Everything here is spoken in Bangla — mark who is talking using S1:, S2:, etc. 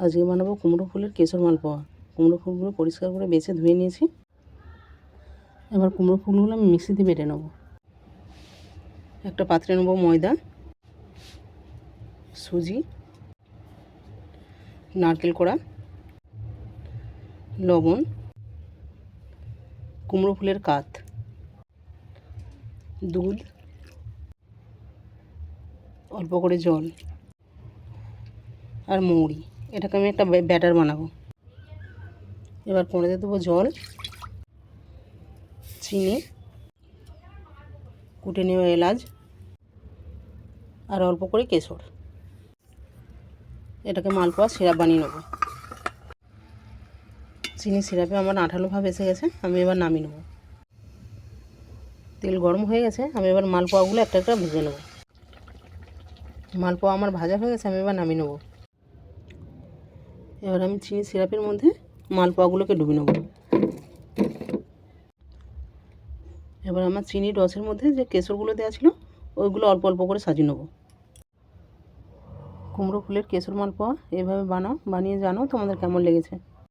S1: আজকে বানাবো কুমড়ো ফুলের কেশর মালপোয়া। কুমড়ো ফুলগুলো পরিষ্কার করে বেছে ধুয়ে নিয়েছি। এবার কুমড়ো ফুলগুলো আমি মিক্সিতে বেটে নেব। একটা পাত্রে নেব ময়দা, সুজি, নারকেল কোড়া, লবণ, কুমড়ো ফুলের কাত, দুধ, অল্প করে জল আর মৌরি। এটাকে আমি একটা ব্যাটার বানাবো। এবার কড়াইতে দেবো জল, চিনি, কুটে নেওয়া এলাচ আর অল্প করে কেশর। এটাকে মালপোয়া সিরাপ বানিয়ে নেব। চিনি সিরাপে আমার আঠালো ভাব এসে গেছে, আমি এবার নামিয়ে নেব। তেল গরম হয়ে গেছে, আমি এবার মালপোয়াগুলো একটা একটা ভেজে নেব। মালপোয়া আমার ভাজা হয়ে গেছে, আমি এবার নামিয়ে নেব। এবার আমি চিনি সিরাপের মধ্যে মালপোয়াগুলোকে ডুবিয়ে নেব। এবার আমার চিনির রসের মধ্যে যে কেশরগুলো দেওয়া ছিল ওইগুলো অল্প অল্প করে সাজিয়ে নেব। কুমড়ো ফুলের কেশর মালপোয়া এইভাবে বানিয়ে জানাও তোমাদের কেমন লেগেছে।